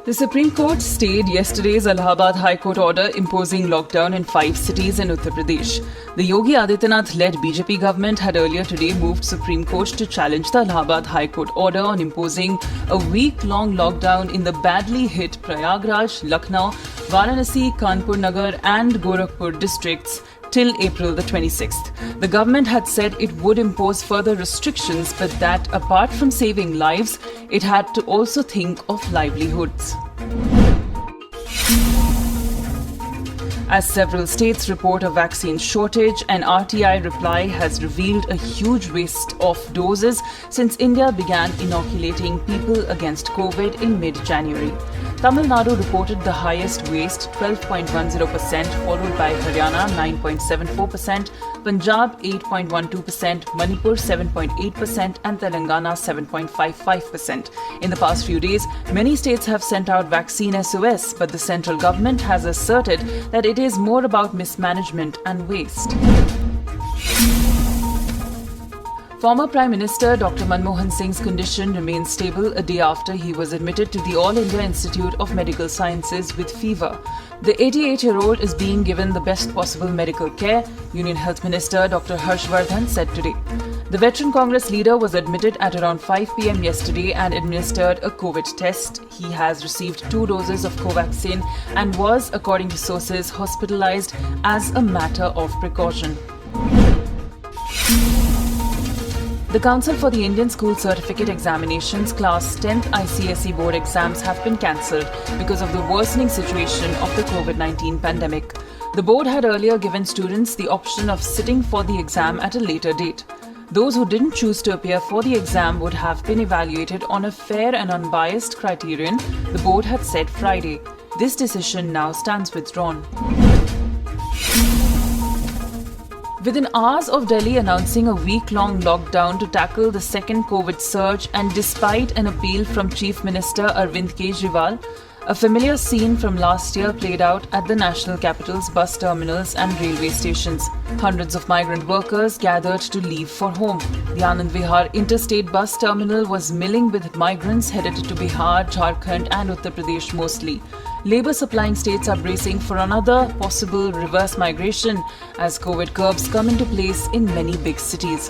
The Supreme Court stayed yesterday's Allahabad High Court order imposing lockdown in 5 cities in Uttar Pradesh. The Yogi Adityanath-led BJP government had earlier today moved Supreme Court to challenge the Allahabad High Court order on imposing a week-long lockdown in the badly hit Prayagraj, Lucknow, Varanasi, Kanpur Nagar and Gorakhpur districts till April the 26th. The government had said it would impose further restrictions, but that apart from saving lives, it had to also think of livelihoods. As several states report a vaccine shortage, an RTI reply has revealed a huge waste of doses since India began inoculating people against COVID in mid-January. Tamil Nadu reported the highest waste, 12.10%, followed by Haryana 9.74%, Punjab 8.12%, Manipur 7.8% and Telangana 7.55%. In the past few days, many states have sent out vaccine SOS, but the central government has asserted that it is more about mismanagement and waste. Former Prime Minister Dr. Manmohan Singh's condition remains stable a day after he was admitted to the All India Institute of Medical Sciences with fever. The 88-year-old is being given the best possible medical care, Union Health Minister Dr. Harshvardhan said today. The veteran Congress leader was admitted at around 5 p.m. yesterday and administered a COVID test. He has received 2 doses of Covaxin and was, according to sources, hospitalized as a matter of precaution. The Council for the Indian School Certificate Examinations Class 10th ICSE board exams have been cancelled because of the worsening situation of the COVID-19 pandemic. The board had earlier given students the option of sitting for the exam at a later date. Those who didn't choose to appear for the exam would have been evaluated on a fair and unbiased criterion, the board had said Friday. This decision now stands withdrawn. Within hours of Delhi announcing a week-long lockdown to tackle the second COVID surge and despite an appeal from Chief Minister Arvind Kejriwal, a familiar scene from last year played out at the national capital's bus terminals and railway stations. Hundreds of migrant workers gathered to leave for home. The Anand Vihar interstate bus terminal was milling with migrants headed to Bihar, Jharkhand and Uttar Pradesh mostly. Labour supplying states are bracing for another possible reverse migration as COVID curbs come into place in many big cities.